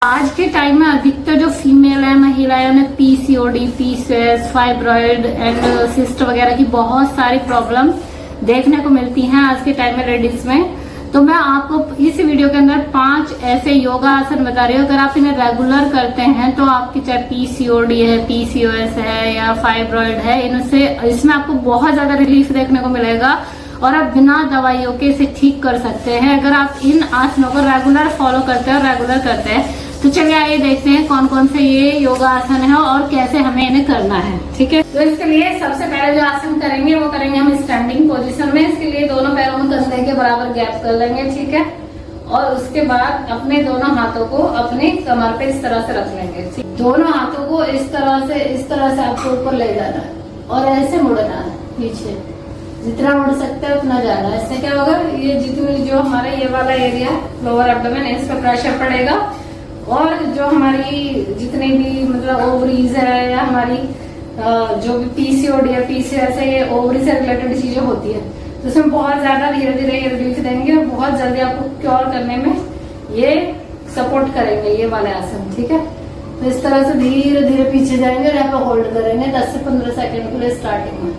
आज के टाइम में अधिकतर जो फीमेल है, महिलाएं, उन्हें PCOD, PCOS, fibroid and cyst वगैरह की बहुत सारी प्रॉब्लम देखने को मिलती हैं आज के टाइम में लेडीज में। तो मैं आपको इस वीडियो के अंदर 5 ऐसे योगा आसन बता रही हूँ। अगर आप इन्हें रेगुलर करते हैं तो आपकी चाहे पीसीओडी है, पीसीओएस है या फाइब्रॉइड है, इसमें आपको बहुत ज्यादा रिलीफ देखने को मिलेगा और आप बिना दवाइयों के इसे ठीक कर सकते हैं अगर आप इन आसनों को रेगुलर फॉलो करते हैं और रेगुलर करते हैं। तो चलिए आइए देखते हैं कौन कौन से ये योगा आसन है और कैसे हमें इन्हें करना है। ठीक है, तो इसके लिए सबसे पहले जो आसन करेंगे वो करेंगे हम स्टैंडिंग पोजीशन में। इसके लिए दोनों पैरों में कंधे के बराबर गैप कर लेंगे। ठीक है, और उसके बाद अपने दोनों हाथों को अपने कमर पे इस तरह से रख लेंगे। दोनों हाथों को इस तरह से आपको ऊपर ले जाना है और ऐसे मुड़ना है पीछे, जितना मुड़ सकते हैं उतना जाना है। इससे क्या होगा, ये जितनी जो हमारा ये वाला एरिया लोअर एब्डोमेन है, इस पर प्रेशर पड़ेगा और जो हमारी जितने भी मतलब ओवरीज है या हमारी जो भी पीसीओडी है, पीसीओएस है, ये ओवरी से रिलेटेड चीजें होती है, तो उसमें बहुत ज्यादा धीरे धीरे ये रिलीफ देंगे और बहुत जल्दी आपको क्योर करने में ये सपोर्ट करेंगे ये वाले आसन। ठीक है, तो इस तरह से धीरे धीरे पीछे जाएंगे और यहाँ पे होल्ड करेंगे 10 से 15 सेकेंड के लिए स्टार्टिंग में।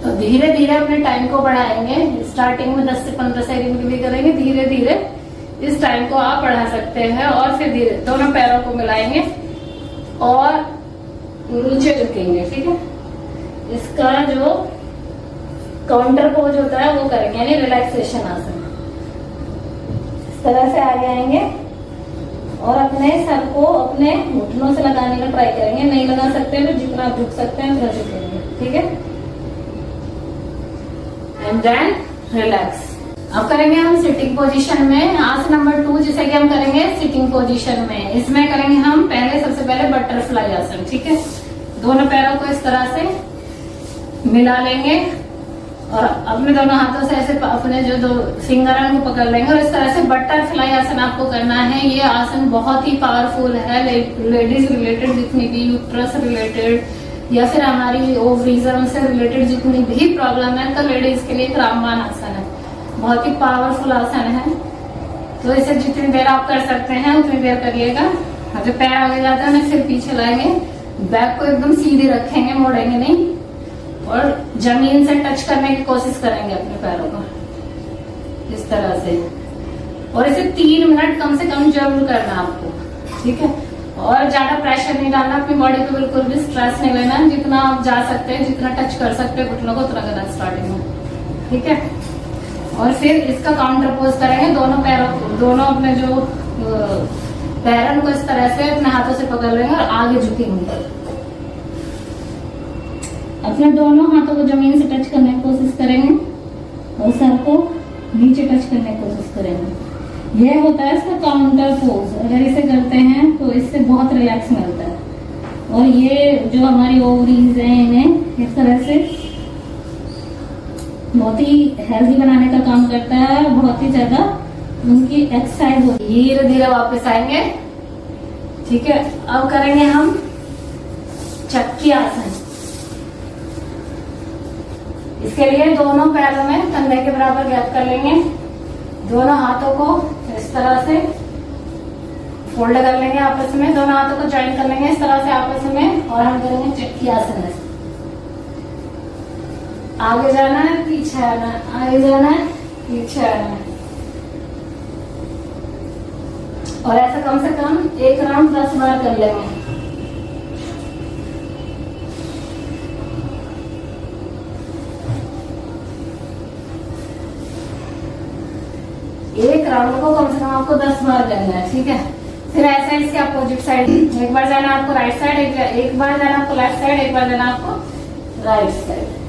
तो धीरे धीरे अपने टाइम को बढ़ाएंगे। स्टार्टिंग में 10 से 15 सेकंड के लिए करेंगे, धीरे धीरे इस टाइम को आप बढ़ा सकते हैं और फिर धीरे दोनों पैरों को मिलाएंगे और नीचे झुकेंगे। ठीक है, इसका जो काउंटर पोज होता है वो करेंगे, यानी रिलैक्सेशन आसन। इस तरह से आगे आएंगे और अपने सर को अपने घुटनों से लगाने का ट्राई करेंगे। नहीं लगा सकते तो जितना आप झुक सकते हैं उतना झुकेंगे। ठीक है, एंड देन रिलैक्स। अब करेंगे हम सिटिंग पोजीशन में आसन नंबर 2, जिसे कि हम करेंगे सिटिंग पोजीशन में। इसमें करेंगे हम सबसे पहले बटरफ्लाई आसन। ठीक है, दोनों पैरों को इस तरह से मिला लेंगे और अपने दोनों हाथों से ऐसे अपने जो 2 फिंगर है उनको पकड़ लेंगे और इस तरह से बटरफ्लाई आसन आपको करना है। ये आसन बहुत ही पावरफुल है लेडीज रिलेटेड, जितनी भी यूट्रस रिलेटेड या फिर हमारी ओवरीजम से रिलेटेड जितनी भी प्रॉब्लम है तो लेडीज के लिए एक रामबाण आसन है, बहुत ही पावरफुल आसन है। तो इसे जितनी देर आप कर सकते हैं उतनी देर करिएगा। जो पैर आगे जाता है ना फिर पीछे लाएंगे, बैक को एकदम सीधी रखेंगे, मोड़ेंगे नहीं और जमीन से टच करने की कोशिश करेंगे अपने पैरों को इस तरह से। और इसे 3 मिनट कम से कम जरूर करना आपको। ठीक है, और ज्यादा प्रेशर नहीं डालना अपनी बॉडी पे, बिल्कुल भी स्ट्रेस नहीं लेना। जितना आप जा सकते हैं, जितना टच कर सकते हैं घुटनों को उतना करना स्टार्टिंग में। ठीक है, और फिर इसका काउंटर पोज करेंगे। दोनों अपने जो पैरों को इस तरह से अपने हाथों से पकड़ लेंगे और आगे झुकेंगे। अपने दोनों हाथों को जमीन से टच करने की कोशिश करेंगे और सर को नीचे टच करने की कोशिश करेंगे। यह होता है इसका काउंटर पोज। अगर इसे करते हैं तो इससे बहुत रिलैक्स मिलता है और ये जो हमारी ओवरीज हैं इन्हें इस तरह से बहुत ही हेल्दी बनाने का काम करता है, बहुत ही ज्यादा उनकी एक्सरसाइज होती है। धीरे धीरे वापस आएंगे। ठीक है, अब करेंगे हम चक्की आसन। इसके लिए दोनों पैरों में कंधे के बराबर गैप कर लेंगे, दोनों हाथों को इस तरह से फोल्ड कर लेंगे आपस में, दोनों हाथों को ज्वाइन कर लेंगे इस तरह से आपस में और हम करेंगे चक्की आसन। आगे जाना है, पीछे आना है, आगे जाना है, पीछे आना है और ऐसा कम से कम 1 राउंड 10 बार कर लेंगे। एक राउंड को कम से कम आपको 10 बार करना है। ठीक है, फिर ऐसे इसके अपोजिट साइड, एक बार जाना आपको राइट साइड, एक बार जाना आपको लेफ्ट साइड, एक बार जाना आपको राइट साइड।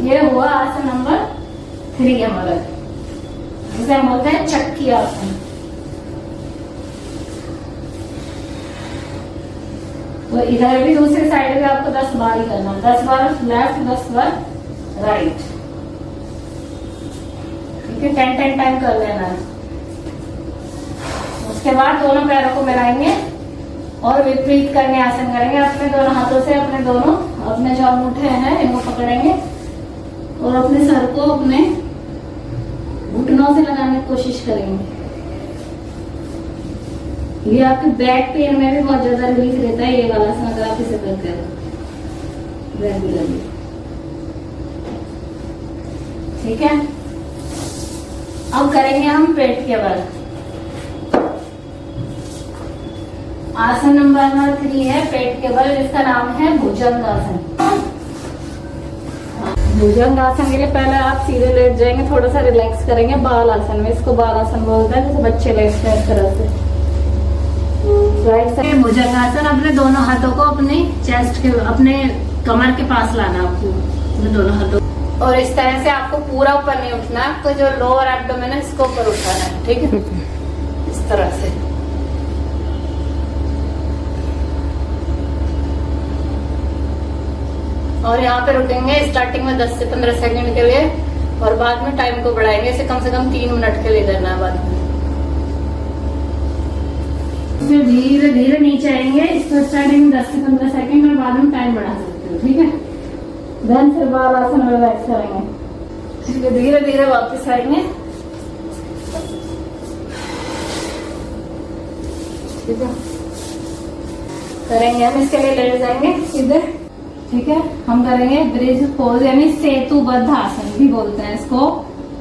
ये हुआ आसन नंबर 3 हमारा, जिसे हम बोलते हैं चक्की आसन। तो इधर भी दूसरी साइड में आपको 10 बार ही करना, 10 बार लेफ्ट, 10 बार राइट। ठीक है, 10 टाइम कर लेना है। उसके बाद दोनों पैरों को मिलाएंगे और विपरीत करके आसन करेंगे। अपने दोनों हाथों से अपने जो अंगूठे हैं इनको पकड़ेंगे और अपने सर को अपने घुटनों से लगाने की कोशिश करेंगे। ये आपके बैक पेन में भी बहुत ज्यादा रिलीफ रहता है ये वाला आसन अगर आप इसे करते हो रेगुलरली। ठीक है, अब करेंगे हम पेट के बल। आसन नंबर 3 है पेट के बल, जिसका नाम है भुजंग आसन। भुजंग आसन के लिए पहले आप सीधे लेट जाएंगे, थोड़ा सा रिलैक्स करेंगे बाल आसन में। इसको बाल आसन बोलते हैं, जैसे बच्चे लेटते हैं इस तरह से। राइट साइड भुजंग आसन। अपने दोनों हाथों को अपने चेस्ट के, अपने कमर के पास लाना आपको, अपने दोनों हाथों, और इस तरह से आपको पूरा ऊपर नहीं उठना, आपको जो लोअर एब्डोमेन है इसको ऊपर उठाना है। ठीक है, इस तरह से। और यहाँ पे रुकेंगे स्टार्टिंग में 10 से 15 सेकंड के लिए, और बाद में टाइम को बढ़ाएंगे, इसे कम से कम 3 मिनट के लिए करना है बाद में। फिर धीरे धीरे नीचे आएंगे। इसको स्टार्टिंग में 10 से 15 सेकंड और बाद में टाइम बढ़ा सकते हो। ठीक है, देन फिर बाल आसन रिलैक्स करेंगे। फिर धीरे धीरे वापस आएंगे। ठीक है, करेंगे हम इसके लिए लेट जाएंगे सीधे। ठीक है, हम करेंगे ब्रिज पोज, यानी सेतुबद्ध आसन भी बोलते हैं इसको।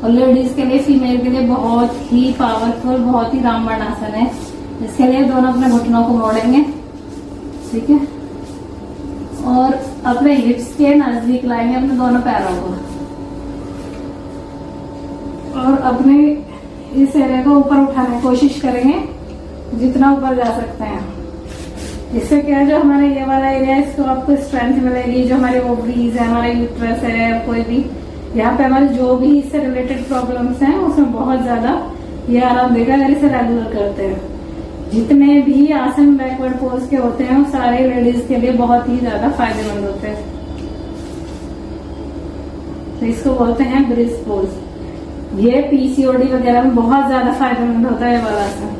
और लेडीज के लिए, फीमेल के लिए बहुत ही पावरफुल, बहुत ही रामबाण आसन है। इसके लिए दोनों अपने घुटनों को मोड़ेंगे। ठीक है, और अपने हिप्स के नजदीक लाएंगे अपने दोनों पैरों को, और अपने इस एरिया को ऊपर उठाने की कोशिश करेंगे जितना ऊपर जा सकते हैं। इससे क्या है, जो हमारे ये वाला एरिया है इसको आपको स्ट्रेंथ मिलेगी। जो हमारे ओवरीज है, हमारा यूट्रस है, कोई भी यहाँ पे हमारे जो भी इससे रिलेटेड प्रॉब्लम्स हैं उसमें बहुत ज्यादा ये आराम देगा अगर इसे रेगुलर करते हैं। जितने भी आसन बैकवर्ड पोज के होते हैं वो सारे लेडीज के लिए बहुत ही ज्यादा फायदेमंद होते हैं। तो इसको बोलते हैं ब्रिज पोज। ये पीसीओडी वगैरह में बहुत ज्यादा फायदेमंद होता है ये वाला आसन।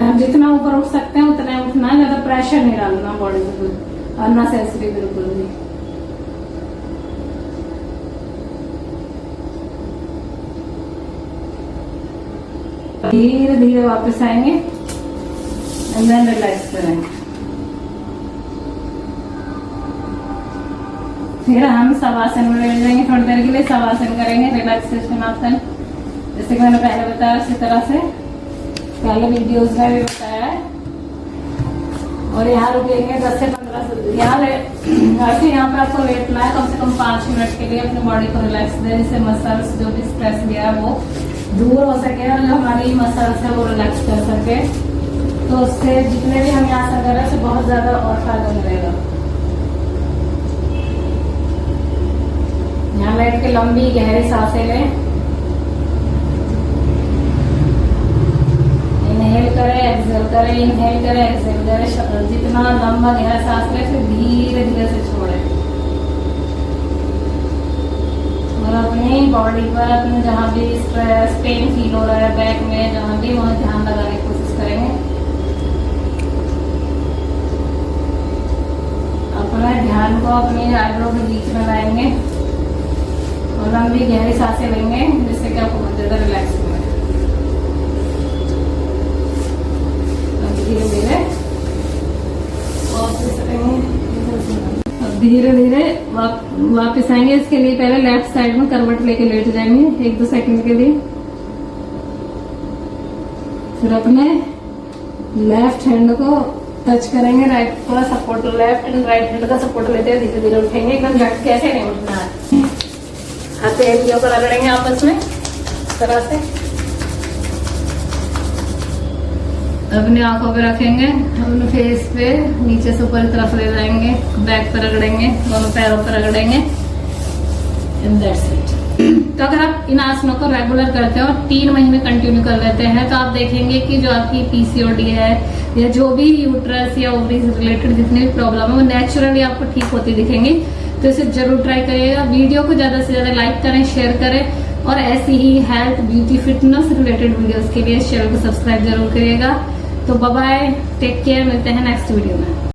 आप जितना ऊपर उठ सकते हैं उतना उठना, ज्यादा प्रेशर नहीं डालना बॉडी पे, अननेसेसरी बिल्कुल भी। धीरे धीरे वापस आएंगे एंड देन रिलैक्स करेंगे। फिर हम शवासन में बैठ जाएंगे थोड़ी देर के लिए। शवासन करेंगे, रिलैक्सेशन आसन, जैसे कि मैंने पहले बताया उसी तरह से पहले वीडियोस में भी बताया है। और यहाँ रुकेंगे 10 से 15 से यहाँ पे आपको लेटना है कम से कम 5 मिनट के लिए। अपनी बॉडी को रिलैक्स दे, जिससे मसल्स जो भी स्ट्रेस दिया है वो दूर हो सके और जो हमारी मसल्स है वो रिलैक्स कर सके। तो उससे जितने भी हम यहाँ से करें उससे बहुत ज्यादा और फायदा मिलेगा। यहाँ बैठ के लंबी गहरी सांसें लें, इनहेल करें, एक्सहेल करें, इनहेल करें, एक्सहेल करें। जितना लंबा गहरा सांस लें फिर धीरे धीरे से छोड़ें, और अपनी बॉडी पर अपने जहाँ भी स्ट्रेस पेन फील हो रहा है बैक में जहाँ भी, वहाँ ध्यान लगाने की कोशिश करेंगे। अपने ध्यान को अपनी आईब्रो के बीच में लाएंगे और लंबी गहरी सांसें लेंगे, जिससे कि आपको बहुत ज्यादा रिलैक्स होगा। धीरे धीरे वापस आएंगे, धीरे धीरे वापस आएंगे। इसके लिए पहले लेफ्ट साइड में करवट लेके लेट जाएंगे 1-2 सेकंड के लिए। फिर अपने लेफ्ट हैंड को टच करेंगे, राइट को support, left and right hand का सपोर्ट लेते हुए धीरे धीरे उठेंगे। एकदम झटके ऐसे नहीं उठना है। हथेलियों को रगड़ेंगे आपस में इस तरह से। अपनी आंखों पे रखेंगे, अपने फेस पे नीचे से ऊपर की तरफ ले जाएंगे, बैक पे रगड़ेंगे, दोनों पैरों पर रगड़ेंगे। And that's it. तो अगर आप इन आसनों को रेगुलर करते हो और 3 महीने कंटिन्यू कर लेते हैं तो आप देखेंगे कि जो आपकी पीसीओडी है या जो भी यूट्रस या ओवरीज रिलेटेड जितनी भी प्रॉब्लम है वो नेचुरली आपको ठीक होती दिखेंगी। तो इसे जरूर ट्राई करिएगा। वीडियो को ज्यादा से ज्यादा लाइक करें, शेयर करें, और ऐसी ही health beauty fitness related videos के लिए इस चैनल को सब्सक्राइब जरूर करिएगा। तो बाय बाय, टेक केयर, मिलते हैं नेक्स्ट वीडियो में।